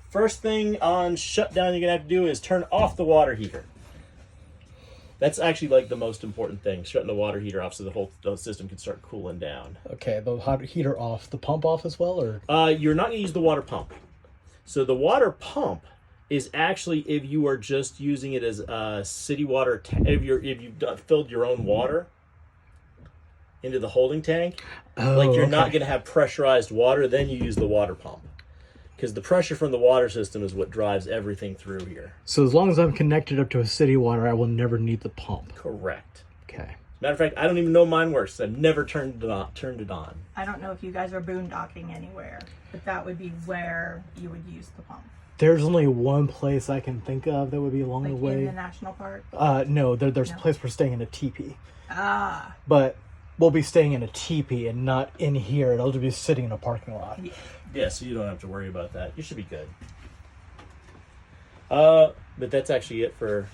First thing on shutdown you're gonna have to do is turn off the water heater. That's actually like the most important thing, shutting the water heater off so the whole system can start cooling down. Okay, the hot heater off, the pump off as well, or? You're not gonna use the water pump. So the water pump is actually if you are just using it as city water, if you've filled your own water into the holding tank, like you're not gonna have pressurized water, then you use the water pump. Because the pressure from the water system is what drives everything through here. So as long as I'm connected up to a city water, I will never need the pump. Correct. Okay. Matter of fact, I don't even know mine works. I've never turned it on. I don't know if you guys are boondocking anywhere, but that would be where you would use the pump. There's only one place I can think of that would be along the way. In the national park? No, there's a place we're staying in a teepee. Ah. But we'll be staying in a teepee and not in here. It'll just be sitting in a parking lot. Yeah, so you don't have to worry about that. You should be good. But that's actually it for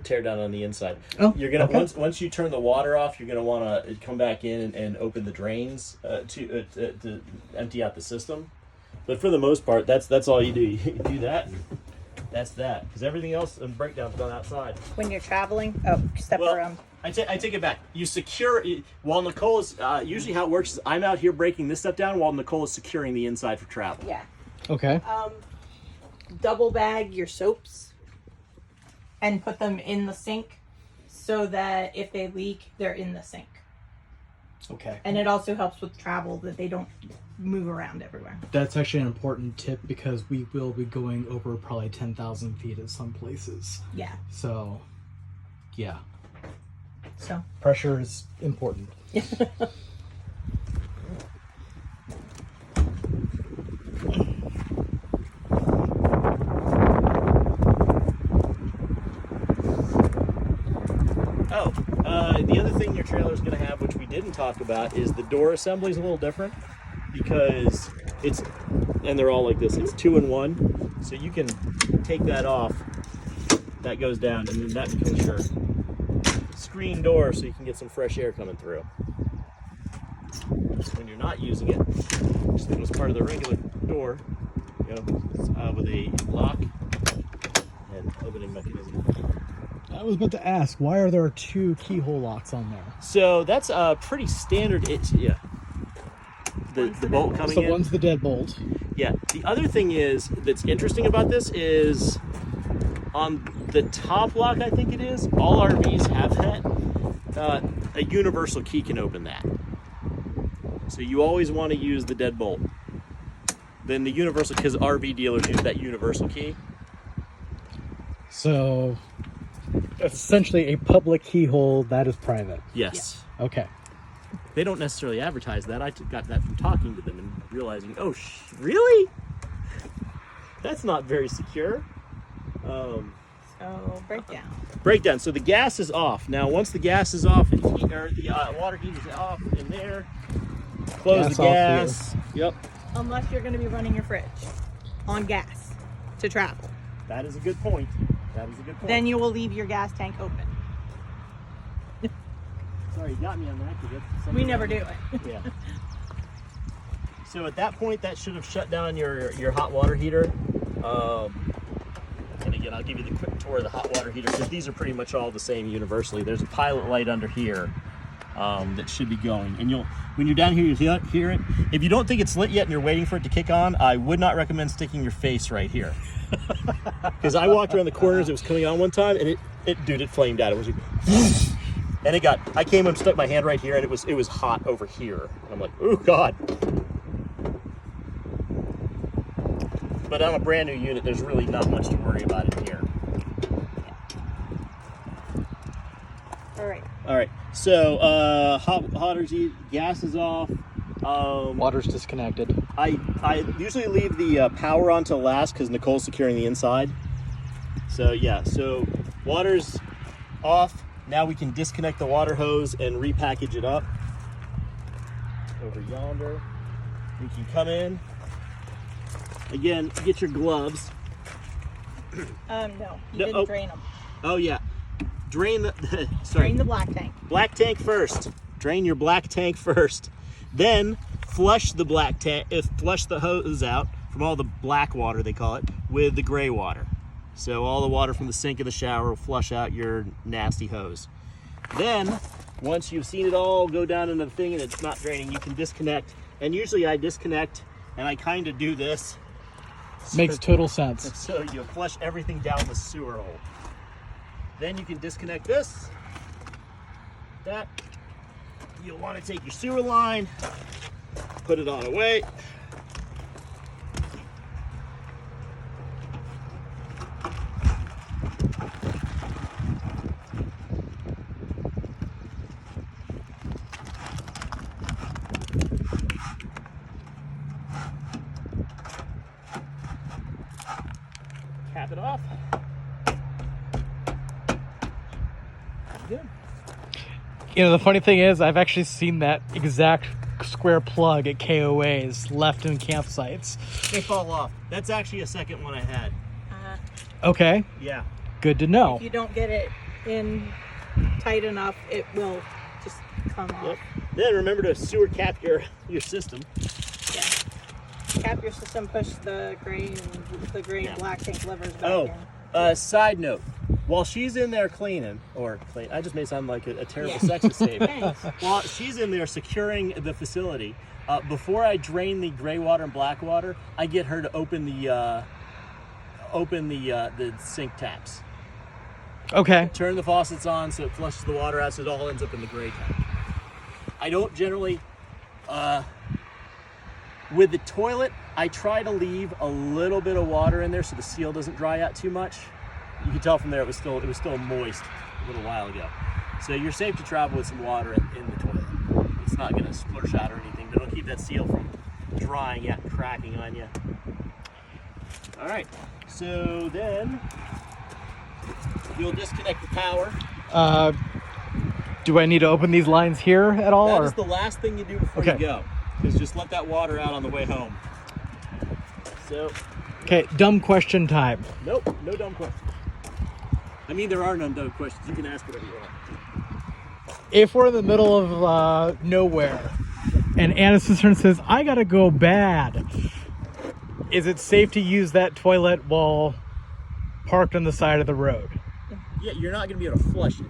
tear down on the inside. Oh, you're gonna once you turn the water off, you're gonna want to come back in and open the drains to empty out the system. But for the most part, that's all you do. You do that. That's that. Because everything else in breakdown's done outside. When you're traveling, step around. I take it back. You secure it while Nicole is usually how it works is I'm out here breaking this stuff down while Nicole is securing the inside for travel. Yeah. Okay. Double bag your soaps and put them in the sink so that if they leak, they're in the sink. Okay. And it also helps with travel that they don't move around everywhere. That's actually an important tip because we will be going over probably 10,000 feet at some places. Yeah. So, yeah. So pressure is important. The other thing your trailer is going to have, which we didn't talk about, is the door assembly is a little different because and they're all like this. It's 2-in-1, so you can take that off. That goes down, and then that becomes your screen door, so you can get some fresh air coming through. When you're not using it, just think it was part of the regular door, with a lock and opening mechanism. I was about to ask, why are there 2 keyhole locks on there? So that's pretty standard. The bolt coming in. So one's the deadbolt. Yeah. The other thing that's interesting about this is on the top lock, I think it is, all RVs have that. A universal key can open that. So you always want to use the deadbolt. Then the universal, because RV dealers use that universal key. So it's essentially a public keyhole that is private. Yes. Yeah. Okay. They don't necessarily advertise that. I got that from talking to them and realizing, really? That's not very secure. So breakdown. Breakdown. So the gas is off. Now, once the gas is off, the water heat is off in there. Close the gas. Yep. Unless you're going to be running your fridge on gas to travel. That is a good point. Then you will leave your gas tank open. Sorry, you got me on that. We never do it. Yeah. So at that point, that should have shut down your hot water heater. And again, I'll give you the quick tour of the hot water heater because these are pretty much all the same universally. There's a pilot light under here that should be going. And when you're down here, you'll hear it. If you don't think it's lit yet and you're waiting for it to kick on, I would not recommend sticking your face right here. Because I walked around the corners, it was coming on one time, and it flamed out. It was like, and I came and stuck my hand right here, and it was hot over here. And I'm like, oh God. But on a brand new unit, there's really not much to worry about in here. All right. So hot water's gas is off. Water's disconnected. I usually leave the power on till last because Nicole's securing the inside. So yeah, so water's off. Now we can disconnect the water hose and repackage it up. Over yonder, we can come in. Again, get your gloves. No, you didn't drain them. Oh yeah, drain the Drain the black tank. Black tank first. Drain your black tank first. Then flush the black tank. Flush the hose out from all the black water, they call it, with the gray water. So all the water from the sink and the shower will flush out your nasty hose. Then, once you've seen it all go down into the thing and it's not draining, you can disconnect. And usually I disconnect and I kind of do this. Makes total sense. So you flush everything down the sewer hole. Then you can disconnect this. That. You'll want to take your sewer line, put it on a weight. Cap it off. Good. You know, the funny thing is, I've actually seen that exact square plug at KOAs left in campsites. They fall off. That's actually a second one I had. Okay, Yeah. good to know. If you don't get it in tight enough, it will just come off. Yep. Then remember to sewer cap your system. Yeah. Cap your system, push the gray and black tank levers back in. Side note. While she's in there cleaning, I just may sound like a terrible sexist statement. Thanks. While she's in there securing the facility, before I drain the gray water and black water, I get her to open the sink taps. Okay. Turn the faucets on so it flushes the water out so it all ends up in the gray tank. I don't generally, with the toilet, I try to leave a little bit of water in there so the seal doesn't dry out too much. You can tell from there it was still moist a little while ago. So you're safe to travel with some water in the toilet. It's not going to splurge out or anything, but it'll keep that seal from drying out and cracking on you. All right, so then you'll disconnect the power. Do I need to open these lines here at all? That or? is the last thing you do before you go, is just let that water out on the way home. So. Okay, dumb question time. Nope, no dumb questions. I mean, there are no dumb questions. You can ask whatever you want. If we're in the middle of nowhere and Anna's sister says, I gotta go bad, is it safe to use that toilet while parked on the side of the road? Yeah, you're not going to be able to flush it,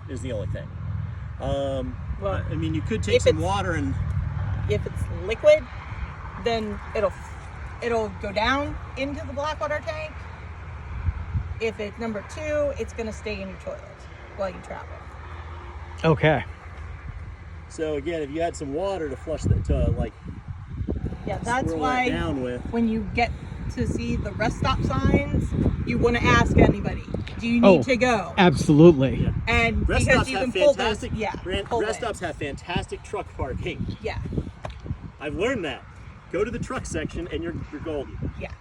is the only thing. Well, I mean, you could take some water and... If it's liquid, then it'll go down into the black water tank. If it's number 2, it's going to stay in your toilet while you travel. Okay. So again, if you had some water to flush Yeah, that's swirl why that down with. when you get to see the rest stop signs, you want to ask anybody, do you need to go? Absolutely. Yeah. And Rest because stops you have can pull fantastic. those, pull Rest in. stops have fantastic truck parking. Yeah, I've learned that. Go to the truck section and you're golden. yeah.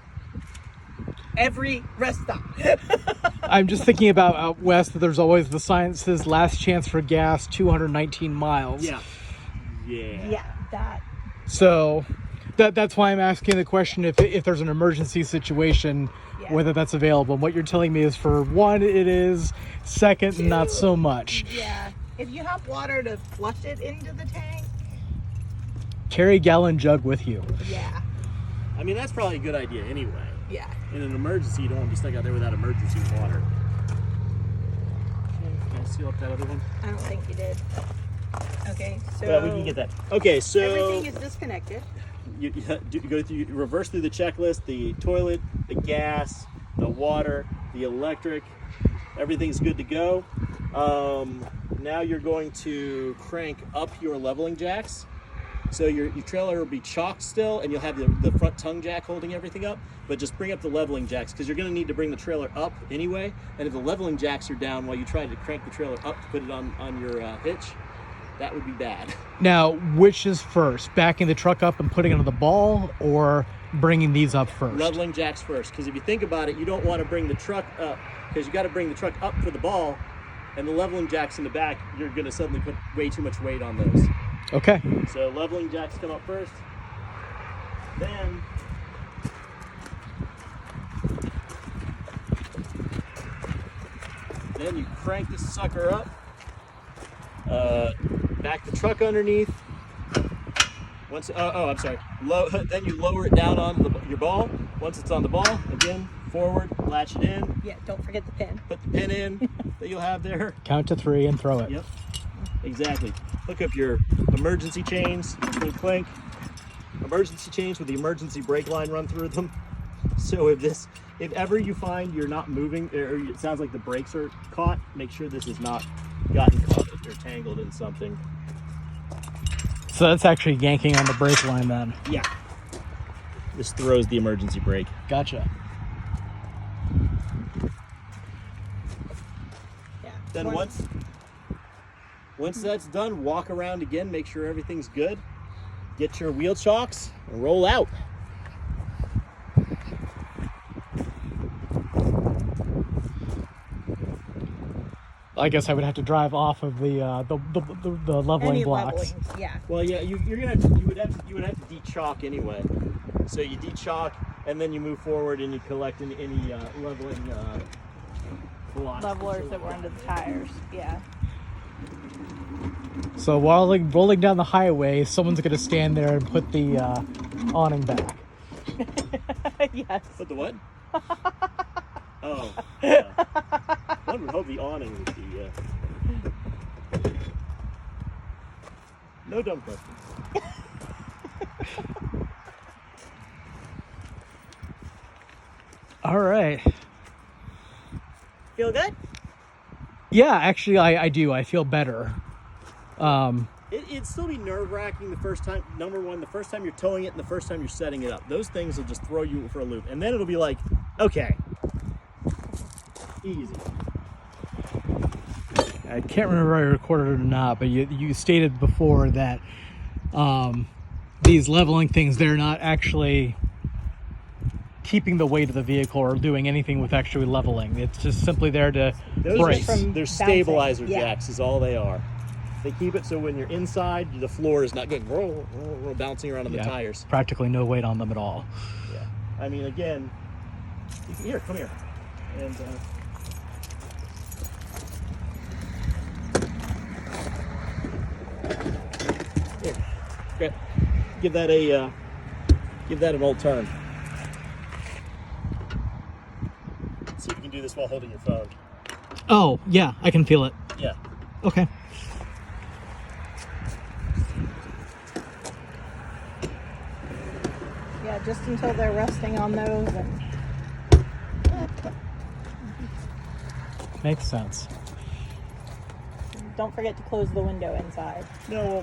Every rest stop. I'm just thinking about out west that there's always the sign that says last chance for gas, 219 miles. Yeah. Yeah. Yeah, that. So that's why I'm asking the question if there's an emergency situation, whether that's available. And what you're telling me is, for one, it is. Second, 2, not so much. Yeah. If you have water to flush it into the tank. Carry a gallon jug with you. Yeah. I mean, that's probably a good idea anyway. Yeah. In an emergency, you don't want to be stuck out there without emergency water. Okay, can I seal up that other one? I don't think you did. Okay, so. Yeah, we can get that. Okay, so. Everything is disconnected. You reverse through the checklist: the toilet, the gas, the water, the electric. Everything's good to go. Now you're going to crank up your leveling jacks. So your trailer will be chocked still, and you'll have the front tongue jack holding everything up, but just bring up the leveling jacks, because you're going to need to bring the trailer up anyway, and if the leveling jacks are down while you try to crank the trailer up to put it on your hitch, that would be bad. Now, which is first? Backing the truck up and putting it on the ball, or bringing these up first? Leveling jacks first, because if you think about it, you don't want to bring the truck up, because you got to bring the truck up for the ball, and the leveling jacks in the back, you're going to suddenly put way too much weight on those. Okay. So leveling jacks come up first. Then you crank this sucker up. Back the truck underneath. Once, I'm sorry. Then you lower it down on your ball. Once it's on the ball, again, forward, latch it in. Yeah, don't forget the pin. Put the pin in that you'll have there. Count to 3 and throw it. Yep, exactly. Hook up your emergency chains, clink, clink. Emergency chains with the emergency brake line run through them. So if ever you find you're not moving, or it sounds like the brakes are caught, make sure this has not gotten caught or tangled in something. So that's actually yanking on the brake line then. Yeah. This throws the emergency brake. Gotcha. Yeah. Then once that's done, walk around again, make sure everything's good. Get your wheel chocks and roll out. I guess I would have to drive off of the leveling Any blocks. leveling, yeah. Well, yeah, you would have to de-chalk anyway. So you de-chalk and then you move forward and you collect any leveling blocks. Levelers that were under the tires, yeah. So while rolling down the highway, someone's going to stand there and put the awning back. Yes. Put the what? Oh, yeah. One would hope the awning would be, no dumb questions. All right. Feel good? Yeah, actually, I do. I feel better. It'd still be nerve-wracking the first time. Number one, the first time you're towing it and the first time you're setting it up. Those things will just throw you for a loop. And then it'll be like, okay, easy. I can't remember if I recorded it or not, but you stated before that these leveling things, they're not actually keeping the weight of the vehicle or doing anything with actually leveling. It's just simply there to brace. They're stabilizer jacks is all they are. They keep it so when you're inside, the floor is not going roll, bouncing around on the tires. Practically no weight on them at all. Yeah. I mean, again, here, come here. And here, okay. Give that an old turn. See if you can do this while holding your phone. Oh, yeah, I can feel it. Yeah. Okay. Yeah, just until they're resting on those. And Makes sense. don't forget to close the window inside. No,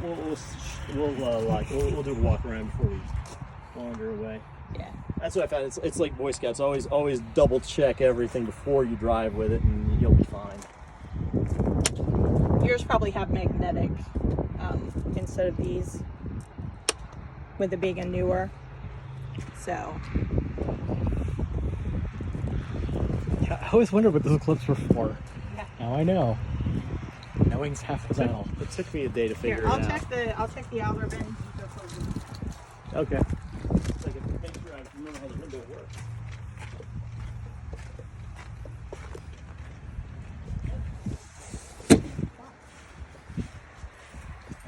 we'll do a walk around before we wander away. Yeah. That's what I found. It's like Boy Scouts. Always double check everything before you drive with it, and you'll be fine. Yours probably have magnetic instead of these, with it being a newer. So. Yeah, I always wondered what those clips were for. Yeah. Now I know. Knowing's half the battle. It took me a day to figure Here, it I'll out. check the outer bin. You go close it. Okay. So I can make sure I remember how the window works.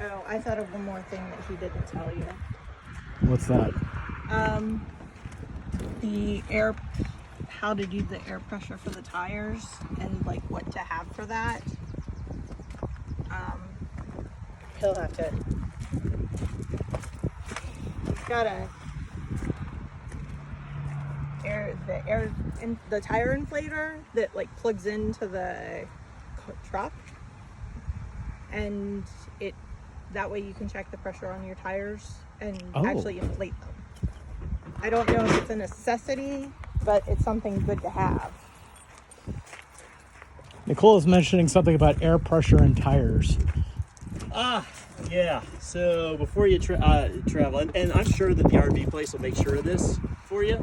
Oh, I thought of one more thing that he didn't tell you. What's that? The air, how to do the air pressure for the tires and like what to have for that. He'll have to. He's got the tire inflator that like plugs into the truck, and that way you can check the pressure on your tires and actually inflate them. I don't know if it's a necessity, but it's something good to have. Nicole is mentioning something about air pressure and tires. Yeah. So before you travel, and I'm sure that the RV place will make sure of this for you,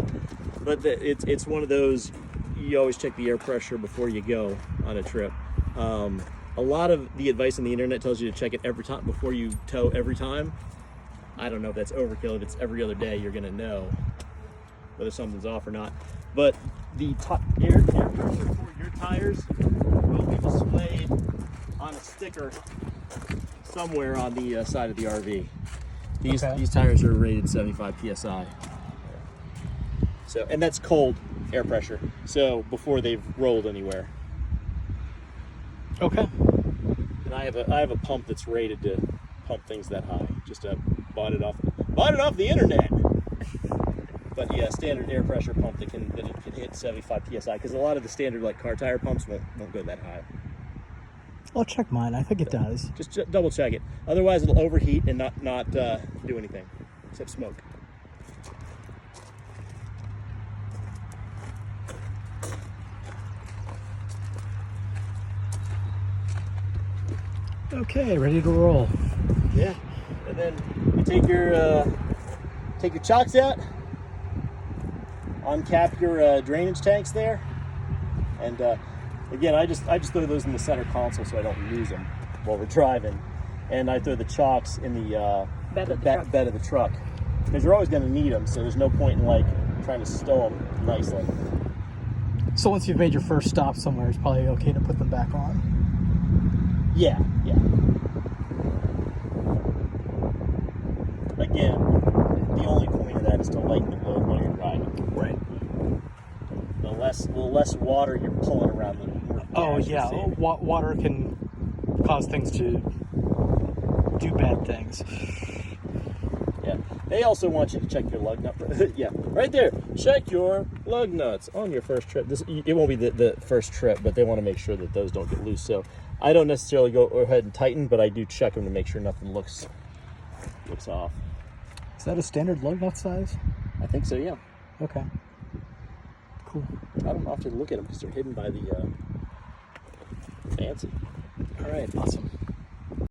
but it's one of those, you always check the air pressure before you go on a trip. A lot of the advice on the internet tells you to check it every time before you tow every time. I don't know if that's overkill. If it's every other day, you're gonna know whether something's off or not. But the air pressure for your tires will be displayed on a sticker somewhere on the side of the RV. These tires are rated 75 psi. So, and that's cold air pressure. So before they've rolled anywhere. Okay. And I have a pump that's rated to pump things that high. Just bought it off the internet. But yeah, standard air pressure pump that can hit 75 psi, because a lot of the standard like car tire pumps won't go that high. I'll check mine. I think it does. Just double check it. Otherwise, it'll overheat and not do anything except smoke. Okay, ready to roll. Yeah, and then you take your chocks out, uncap your drainage tanks there, and again, I just throw those in the center console so I don't lose them while we're driving, and I throw the chocks in the bed of the truck, because you're always going to need them. So there's no point in like trying to stow them nicely. So once you've made your first stop somewhere, it's probably okay to put them back on. Yeah. Again, the only point of that is to lighten the load while you're driving. Right. The less water you're pulling around, the more Oh gas yeah, you're saving. water can cause things to do bad things. Yeah. They also want you to check your lug nut. Yeah, right there. Check your lug nuts on your first trip. It won't be the first trip, but they want to make sure that those don't get loose. So I don't necessarily go ahead and tighten, but I do check them to make sure nothing looks off. Is that a standard lug nut size? I think so. Yeah. Okay. Cool. I don't often look at them because they're hidden by the fancy. All right. Awesome.